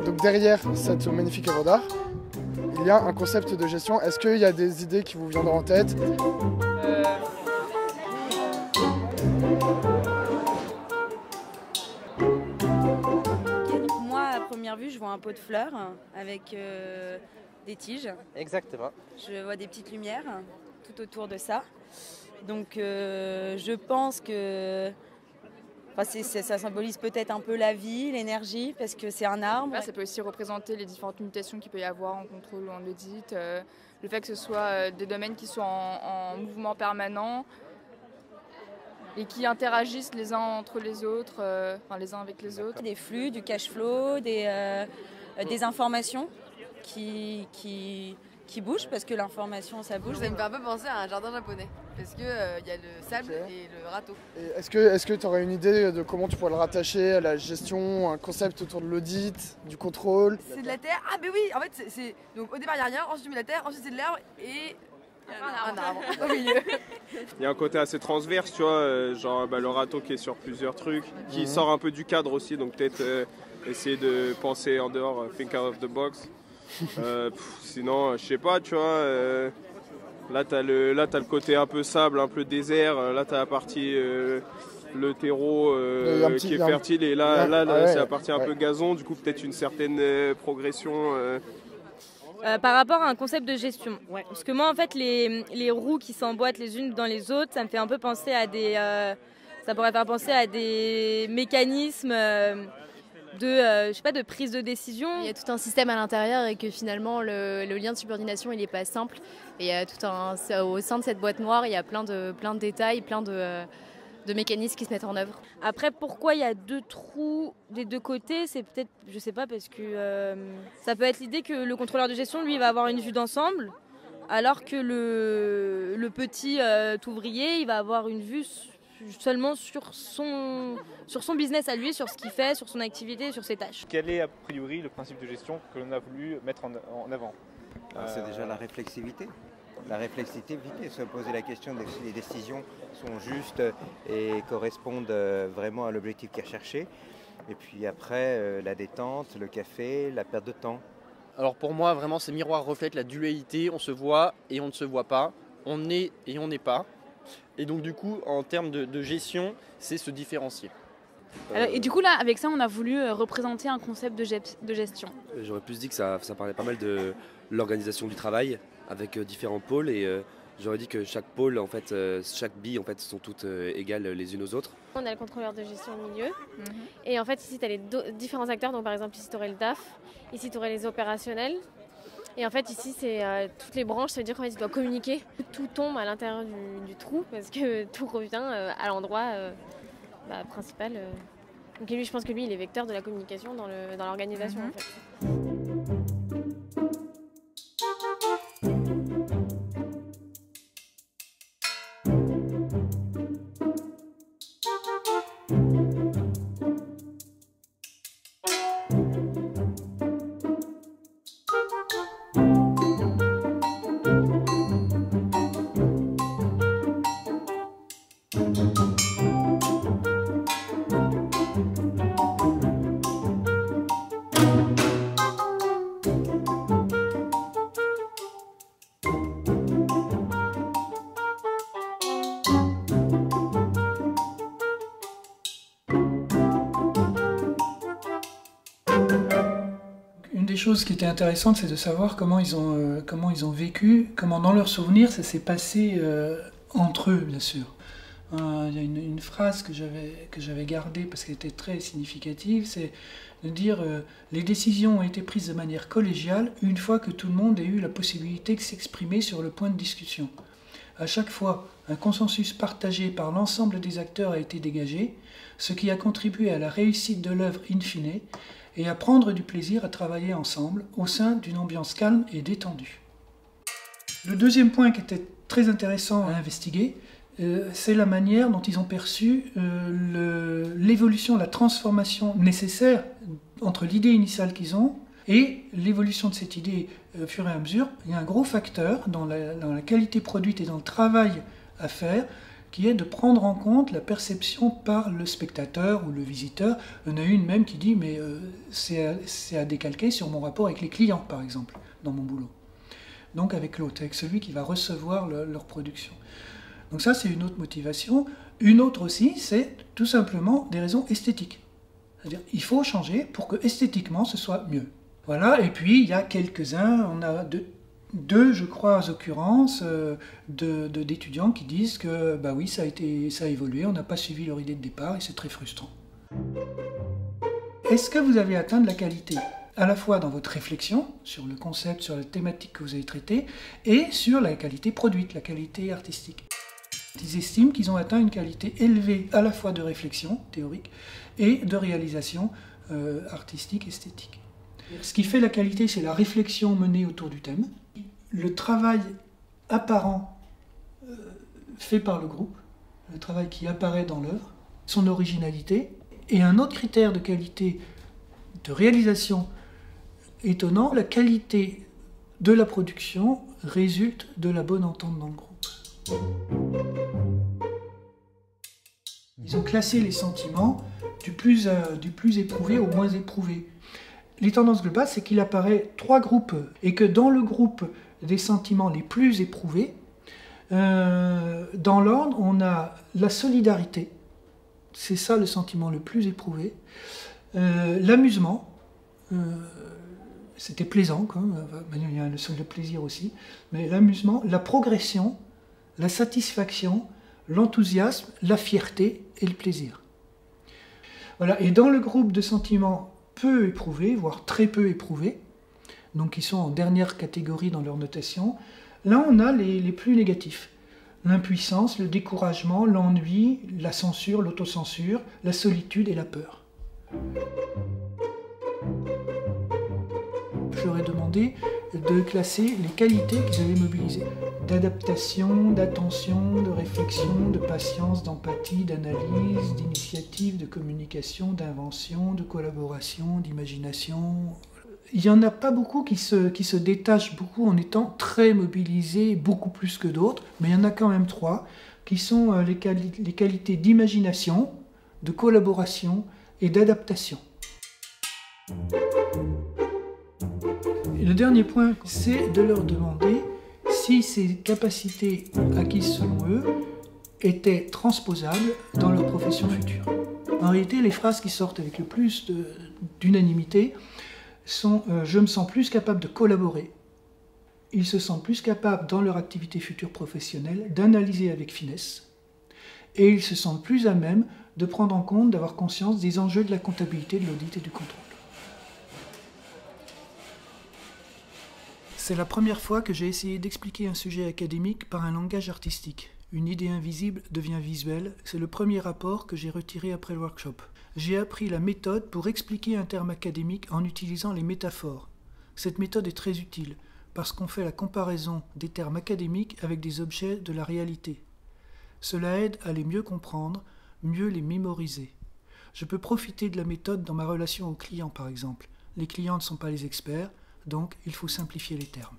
Donc derrière cette magnifique œuvre d'art, il y a un concept de gestion. Est-ce qu'il y a des idées qui vous viendront en tête? Donc moi, à première vue, je vois un pot de fleurs avec des tiges. Exactement. Je vois des petites lumières tout autour de ça. Donc je pense que ça symbolise peut-être un peu la vie, l'énergie, parce que c'est un arbre. Ça peut aussi représenter les différentes mutations qu'il peut y avoir en contrôle ou en audit, le fait que ce soit des domaines qui soient en mouvement permanent et qui interagissent les uns entre les autres, les uns avec les autres. Des flux, du cash flow, des informations qui bougent, parce que l'information, ça bouge. Ça me fait un peu penser à un jardin japonais, parce qu'il y a le sable et le râteau. Est-ce que tu aurais une idée de comment tu pourrais le rattacher à la gestion, un concept autour de l'audit, du contrôle? C'est de la terre. Ah mais oui, en fait, donc au départ il n'y a rien, ensuite tu mets la terre, ensuite c'est de l'herbe et un arbre au milieu. Il y a un côté assez transverse, tu vois, genre le râteau qui est sur plusieurs trucs, qui sort un peu du cadre aussi, donc peut-être essayer de penser en dehors, think out of the box. Sinon, je sais pas, tu vois, là t'as le côté un peu sable, un peu désert, là t'as la partie le terreau qui est fertile, et là c'est la partie un peu gazon, du coup peut-être une certaine progression. Par rapport à un concept de gestion. Parce que moi, en fait, les roues qui s'emboîtent les unes dans les autres, ça me fait un peu penser à ça pourrait faire penser à des mécanismes de prise de décision. Il y a tout un système à l'intérieur et que finalement, le lien de subordination, il n'est pas simple. Et il y a au sein de cette boîte noire, il y a plein de détails, plein de mécanismes qui se mettent en œuvre. Après, pourquoi il y a 2 trous des 2 côtés, c'est peut-être, je sais pas, parce que ça peut être l'idée que le contrôleur de gestion, lui, il va avoir une vue d'ensemble, alors que le petit ouvrier, il va avoir une vue seulement sur son business à lui, sur ce qu'il fait, sur son activité, sur ses tâches. Quel est a priori le principe de gestion que l'on a voulu mettre en avant? C'est déjà la réflexivité. La réflexivité, se poser la question si les décisions sont justes et correspondent vraiment à l'objectif qui est recherché. Et puis après, la détente, le café, la perte de temps. Alors pour moi, vraiment, ces miroirs reflètent la dualité. On se voit et on ne se voit pas. On est et on n'est pas. Et donc du coup, en termes de gestion, c'est se différencier. Et du coup, là, avec ça, on a voulu représenter un concept de gestion. J'aurais plus dit que ça parlait pas mal de l'organisation du travail, avec différents pôles, et j'aurais dit que chaque pôle, en fait, chaque bille, en fait, sont toutes égales les unes aux autres. On a le contrôleur de gestion au milieu, et en fait ici tu as les différents acteurs, donc par exemple ici tu aurais le DAF, ici tu aurais les opérationnels, et en fait ici c'est toutes les branches, ça veut dire qu'en fait tu dois communiquer, tout tombe à l'intérieur du trou, parce que tout revient à l'endroit principal. Donc lui, je pense que lui il est vecteur de la communication dans l'organisation en fait. Une des choses qui était intéressante, c'est de savoir comment ils ont vécu, comment dans leurs souvenirs ça s'est passé entre eux, bien sûr. Il y a une phrase que j'avais gardée parce qu'elle était très significative, c'est de dire les décisions ont été prises de manière collégiale une fois que tout le monde a eu la possibilité de s'exprimer sur le point de discussion. À chaque fois, un consensus partagé par l'ensemble des acteurs a été dégagé, ce qui a contribué à la réussite de l'œuvre in fine et à prendre du plaisir à travailler ensemble au sein d'une ambiance calme et détendue. Le deuxième point qui était très intéressant à investiguer, c'est la manière dont ils ont perçu l'évolution, la transformation nécessaire entre l'idée initiale qu'ils ont et l'évolution de cette idée au fur et à mesure. Il y a un gros facteur dans la qualité produite et dans le travail à faire qui est de prendre en compte la perception par le spectateur ou le visiteur. On a une même qui dit, mais c'est à décalquer sur mon rapport avec les clients, par exemple, dans mon boulot. Donc avec l'autre, avec celui qui va recevoir leur production. Donc ça, c'est une autre motivation. Une autre aussi, c'est tout simplement des raisons esthétiques. C'est-à-dire, il faut changer pour que esthétiquement, ce soit mieux. Voilà, et puis il y a quelques-uns, on a deux, je crois, occurrences d'étudiants qui disent que bah oui, ça a évolué, on n'a pas suivi leur idée de départ et c'est très frustrant. Est-ce que vous avez atteint de la qualité, à la fois dans votre réflexion sur le concept, sur la thématique que vous avez traitée, et sur la qualité produite, la qualité artistique? Ils estiment qu'ils ont atteint une qualité élevée à la fois de réflexion théorique et de réalisation artistique, esthétique. Ce qui fait la qualité, c'est la réflexion menée autour du thème, le travail apparent fait par le groupe, le travail qui apparaît dans l'œuvre, son originalité, et un autre critère de qualité de réalisation étonnant, la qualité de la production résulte de la bonne entente dans le groupe. Ils ont classé les sentiments du plus éprouvé au moins éprouvé. Les tendances globales, c'est qu'il apparaît 3 groupes, et que dans le groupe des sentiments les plus éprouvés, dans l'ordre, on a la solidarité, c'est ça le sentiment le plus éprouvé, l'amusement, c'était plaisant, quoi. Il y a le plaisir aussi, mais l'amusement, la progression, la satisfaction, l'enthousiasme, la fierté et le plaisir. Voilà. Et dans le groupe de sentiments peu éprouvés, voire très peu éprouvés, donc qui sont en dernière catégorie dans leur notation, là on a les plus négatifs. L'impuissance, le découragement, l'ennui, la censure, l'autocensure, la solitude et la peur. Je leur ai demandé de classer les qualités qu'ils avaient mobilisées. D'adaptation, d'attention, de réflexion, de patience, d'empathie, d'analyse, d'initiative, de communication, d'invention, de collaboration, d'imagination. Il n'y en a pas beaucoup qui se détachent beaucoup en étant très mobilisés, beaucoup plus que d'autres, mais il y en a quand même 3 qui sont les qualités d'imagination, de collaboration et d'adaptation. Et le dernier point, c'est de leur demander si ces capacités acquises selon eux étaient transposables dans leur profession future. En réalité, les phrases qui sortent avec le plus d'unanimité sont « je me sens plus capable de collaborer ». Ils se sentent plus capables dans leur activité future professionnelle d'analyser avec finesse et ils se sentent plus à même de prendre en compte, d'avoir conscience des enjeux de la comptabilité, de l'audit et du contrôle. C'est la première fois que j'ai essayé d'expliquer un sujet académique par un langage artistique. Une idée invisible devient visuelle, c'est le premier rapport que j'ai retiré après le workshop. J'ai appris la méthode pour expliquer un terme académique en utilisant les métaphores. Cette méthode est très utile, parce qu'on fait la comparaison des termes académiques avec des objets de la réalité. Cela aide à les mieux comprendre, mieux les mémoriser. Je peux profiter de la méthode dans ma relation aux clients, par exemple. Les clients ne sont pas les experts, donc il faut simplifier les termes.